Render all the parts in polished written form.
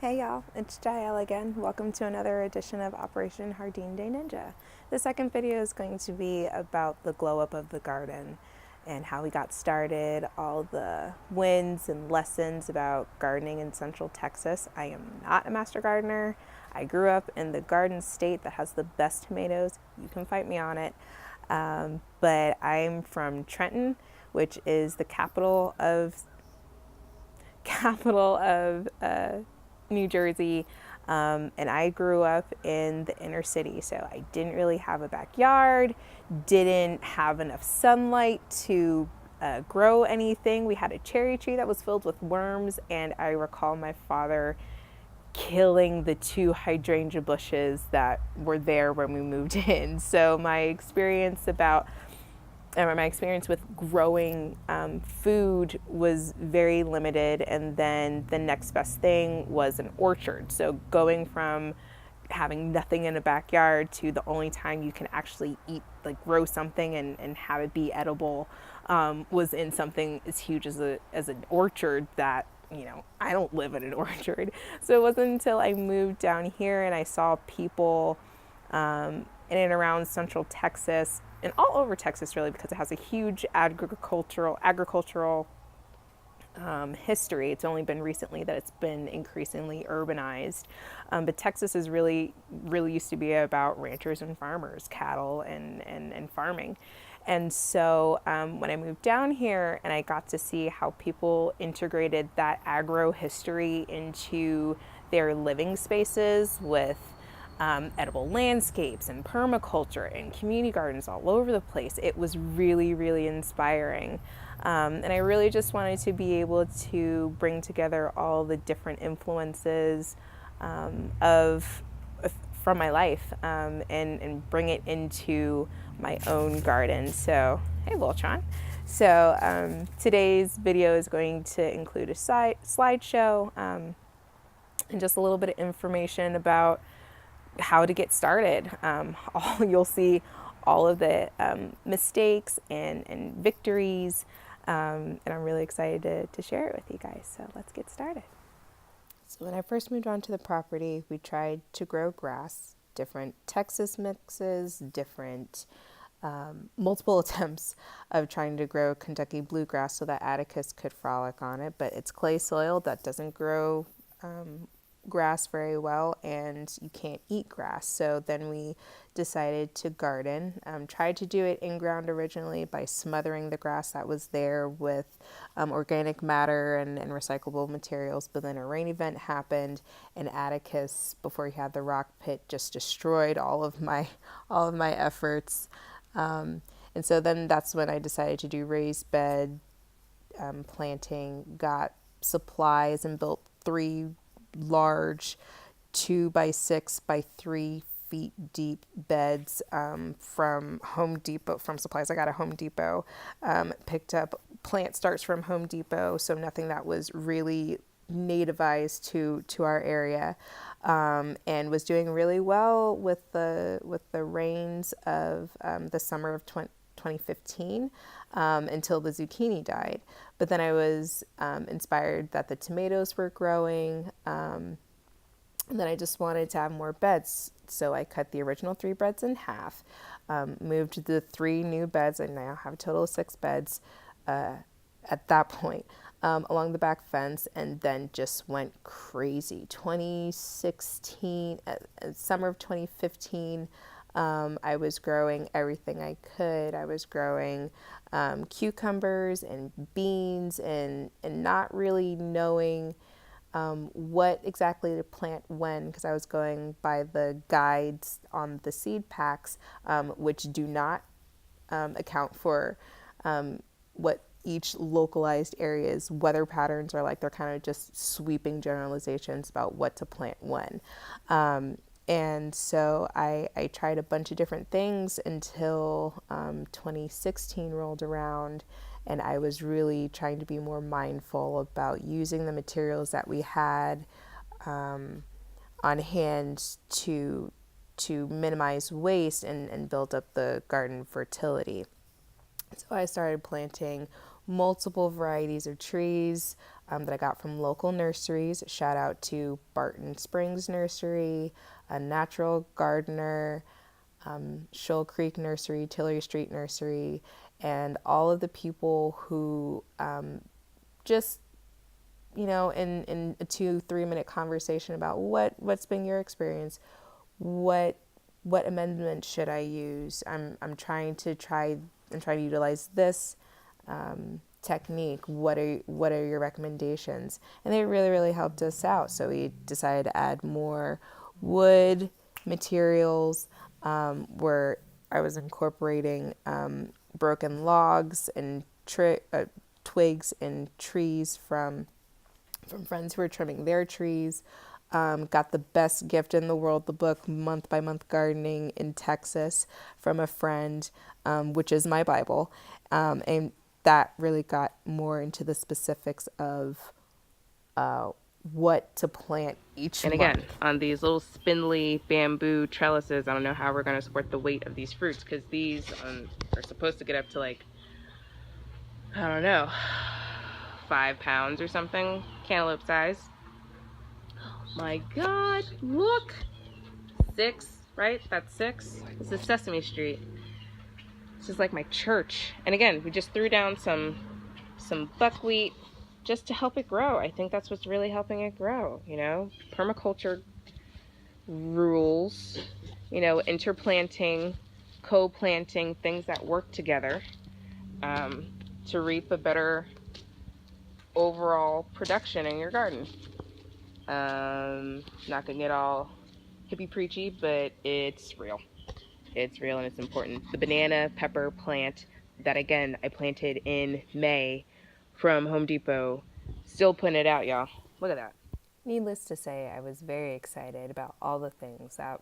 Hey y'all, it's Jael again. Welcome to another edition of Operation Hardin Day Ninja. The second video is going to be about the glow up of the garden and how we got started, all the wins and lessons about gardening in Central Texas. I am not a master gardener. I grew up in the garden state that has the best tomatoes. You can fight me on it. But I'm from Trenton, which is the capital of New Jersey, and I grew up in the inner city, so I didn't really have a backyard, didn't have enough sunlight to grow anything. We had a cherry tree that was filled with worms, and I recall my father killing the two hydrangea bushes that were there when we moved in. So my experience with growing food was very limited, and then the next best thing was an orchard. So going from having nothing in a backyard to the only time you can actually eat, like grow something and have it be edible, was in something as huge as an orchard that, I don't live in an orchard. So it wasn't until I moved down here and I saw people in and around central Texas and all over Texas, really, because it has a huge agricultural history. It's only been recently that it's been increasingly urbanized. But Texas is really used to be about ranchers and farmers, cattle and farming. And so when I moved down here and I got to see how people integrated that agro history into their living spaces with edible landscapes and permaculture and community gardens all over the place, it was really inspiring. And I really just wanted to be able to bring together all the different influences of from my life, and bring it into my own garden. So, hey, Voltron. So today's video is going to include a slideshow, and just a little bit of information about how to get started. You'll see all of the mistakes and victories, and I'm really excited to share it with you guys. So let's get started. So when I first moved onto the property, we tried to grow grass, different Texas mixes, different multiple attempts of trying to grow Kentucky bluegrass so that Atticus could frolic on it, but it's clay soil that doesn't grow grass very well, and you can't eat grass. So then we decided to garden. Tried to do it in ground originally by smothering the grass that was there with organic matter and recyclable materials, but then a rain event happened, and Atticus, before he had the rock pit, just destroyed all of my efforts. And so then that's when I decided to do raised bed planting, got supplies, and built 3 large 2 by 6 by 3 feet deep beds from Home Depot, from supplies I got at Home Depot. Picked up plant starts from Home Depot, so nothing that was really nativized to our area, and was doing really well with the rains of the summer of 2015, until the zucchini died. But then I was inspired that the tomatoes were growing, and then I just wanted to have more beds. So I cut the original 3 beds in half, moved the 3 new beds, and now have a total of 6 beds at that point, along the back fence, and then just went crazy. 2016, summer of 2015, I was growing everything I could. I was growing cucumbers and beans, and not really knowing what exactly to plant when, because I was going by the guides on the seed packs, which do not account for what each localized area's weather patterns are like. They're kind of just sweeping generalizations about what to plant when. And so I tried a bunch of different things until 2016 rolled around, and I was really trying to be more mindful about using the materials that we had on hand to minimize waste and build up the garden fertility. So I started planting multiple varieties of trees, that I got from local nurseries. Shout out to Barton Springs Nursery, a Natural Gardener, Shoal Creek Nursery, Tillery Street Nursery, and all of the people who just, in a 2-3 minute conversation about what's been your experience, what amendment should I use? I'm trying to utilize this technique. What are your recommendations? And they really, really helped us out. So we decided to add more wood materials, where I was incorporating broken logs and twigs and trees from friends who were trimming their trees. Got the best gift in the world, the book Month by Month Gardening in Texas, from a friend, which is my Bible. And that really got more into the specifics of what to plant each month. And again, on these little spindly bamboo trellises, I don't know how we're going to support the weight of these fruits, because these are supposed to get up to like, I don't know, 5 pounds or something, cantaloupe size. My God, look! 6, right? That's 6. This is Sesame Street. This is like my church. And again, we just threw down some buckwheat just to help it grow. I think that's what's really helping it grow, Permaculture rules, interplanting, co-planting, things that work together to reap a better overall production in your garden. Not gonna get all hippie preachy, but it's real. It's real and it's important. The banana pepper plant that, again, I planted in May from Home Depot, still putting it out, y'all. Look at that. Needless to say, I was very excited about all the things that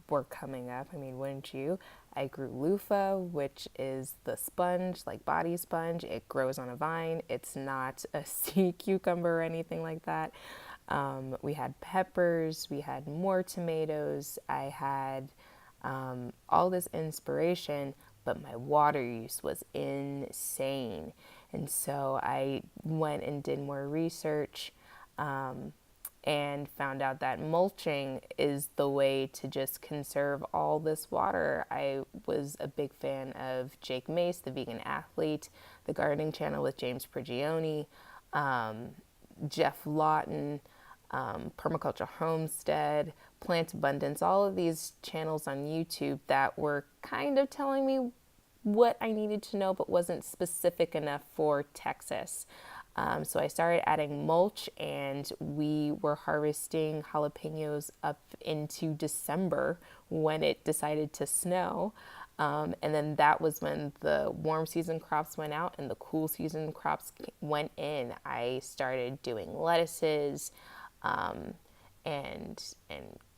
were coming up. I mean, wouldn't you? I grew loofah, which is the sponge, like body sponge. It grows on a vine. It's not a sea cucumber or anything like that. We had peppers. We had more tomatoes. I had all this inspiration, but my water use was insane. And so I went and did more research, and found out that mulching is the way to just conserve all this water. I was a big fan of Jake Mace, the vegan athlete, the gardening channel with James Prigioni, Jeff Lawton, Permaculture Homestead, Plant Abundance, all of these channels on YouTube that were kind of telling me what I needed to know but wasn't specific enough for Texas. So I started adding mulch, and we were harvesting jalapenos up into December when it decided to snow. And then that was when the warm season crops went out and the cool season crops went in. I started doing lettuces, and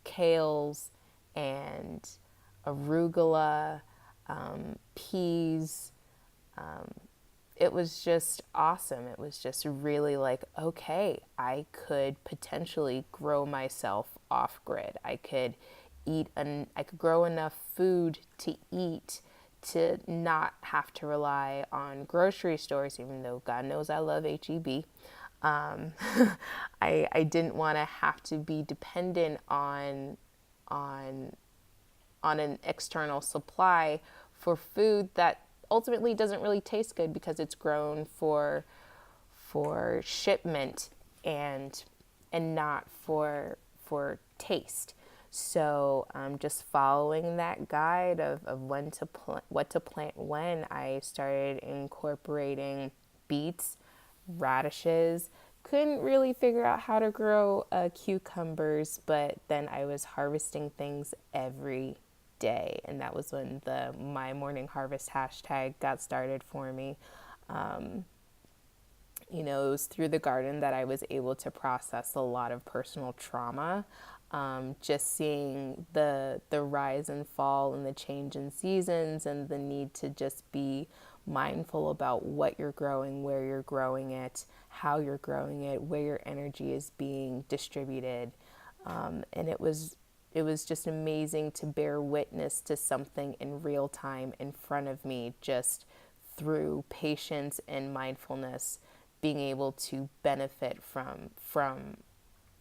kales and arugula, peas. It was just awesome. It was just really like, okay, I could potentially grow myself off grid. I could grow enough food to eat to not have to rely on grocery stores, even though God knows I love HEB. I didn't want to have to be dependent on an external supply for food that ultimately doesn't really taste good because it's grown for shipment and not for taste. So just following that guide of what to plant when, I started incorporating beets, radishes. Couldn't really figure out how to grow cucumbers, but then I was harvesting things every day, and that was when the My Morning Harvest hashtag got started for me. It was through the garden that I was able to process a lot of personal trauma. Just seeing the rise and fall and the change in seasons, and the need to just be mindful about what you're growing, where you're growing it, how you're growing it, where your energy is being distributed. And it was just amazing to bear witness to something in real time in front of me, just through patience and mindfulness, being able to benefit from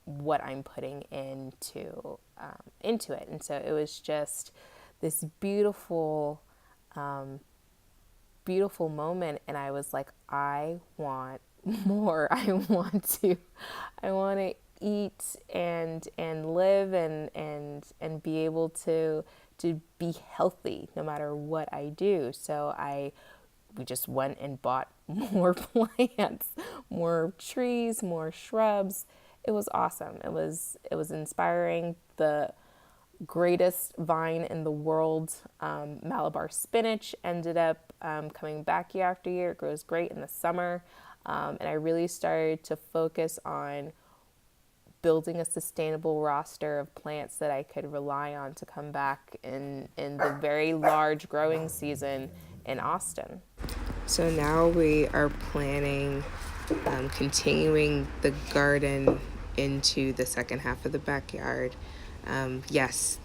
what I'm putting into it. And so it was just this beautiful moment, and I was like, I want more. I want to eat and live and be able to be healthy no matter what I do. So we just went and bought more plants, more trees, more shrubs. It was awesome. It was inspiring. The greatest vine in the world, Malabar spinach, ended up coming back year after year. It grows great in the summer. And I really started to focus on building a sustainable roster of plants that I could rely on to come back in the very large growing season in Austin. So now we are planning continuing the garden into the second half of the backyard. Yes,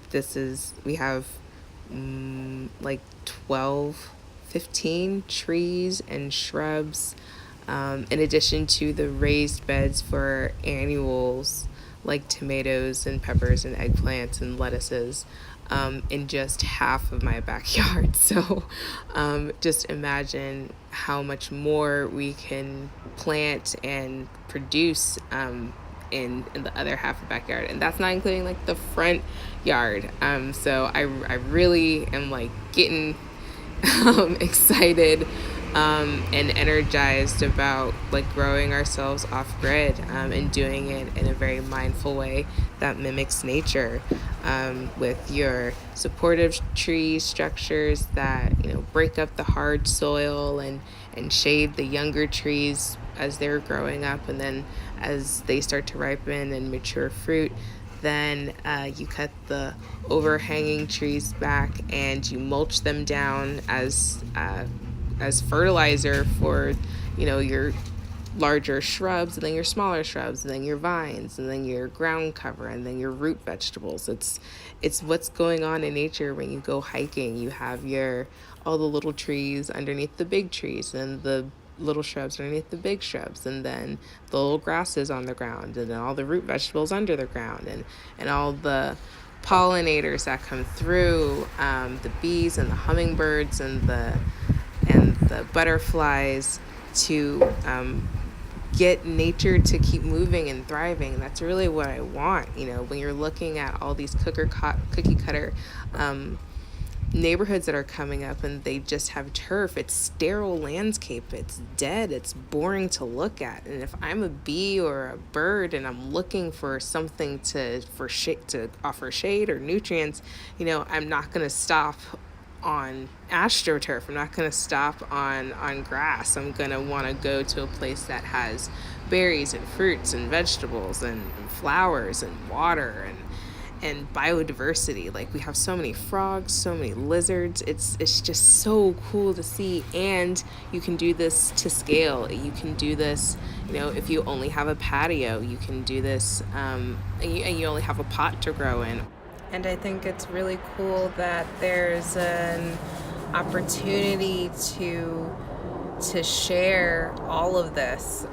we have like 12, 15 trees and shrubs, in addition to the raised beds for annuals like tomatoes and peppers and eggplants and lettuces, in just half of my backyard. So just imagine how much more we can plant and produce in the other half of the backyard, and that's not including like the front yard. So I really am like getting excited and energized about like growing ourselves off grid, and doing it in a very mindful way that mimics nature, with your supportive tree structures that break up the hard soil and shade the younger trees as they're growing up, and then as they start to ripen and mature fruit, then you cut the overhanging trees back and you mulch them down as fertilizer for your larger shrubs, and then your smaller shrubs, and then your vines, and then your ground cover, and then your root vegetables. It's what's going on in nature when you go hiking. You have all the little trees underneath the big trees, and the little shrubs underneath the big shrubs, and then the little grasses on the ground, and then all the root vegetables under the ground, and all the pollinators that come through, the bees and the hummingbirds and the butterflies, to get nature to keep moving and thriving. That's really what I want. When you're looking at all these cookie cutter neighborhoods that are coming up and they just have turf, it's sterile landscape, it's dead, it's boring to look at. And if I'm a bee or a bird and I'm looking for something to offer shade or nutrients, I'm not going to stop on astroturf. I'm not going to stop on grass. I'm going to want to go to a place that has berries and fruits and vegetables and flowers and water and biodiversity. Like, we have so many frogs, so many lizards. It's just so cool to see. And you can do this to scale. You can do this, if you only have a patio, you can do this, and you only have a pot to grow in. And I think it's really cool that there's an opportunity to share all of this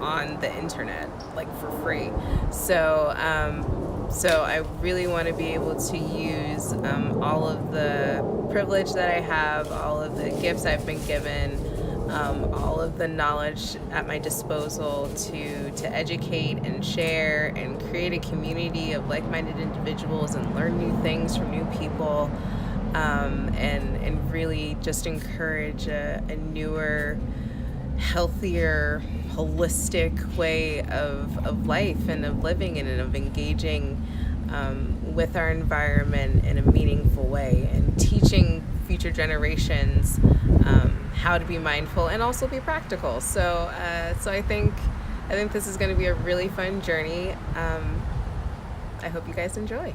on the internet, like, for free. So I really want to be able to use all of the privilege that I have, all of the gifts I've been given, all of the knowledge at my disposal to educate and share and create a community of like-minded individuals and learn new things from new people, and really just encourage a newer, healthier, holistic way of life and of living and of engaging with our environment in a meaningful way, and teaching future generations how to be mindful and also be practical. So I think this is going to be a really fun journey. I hope you guys enjoy.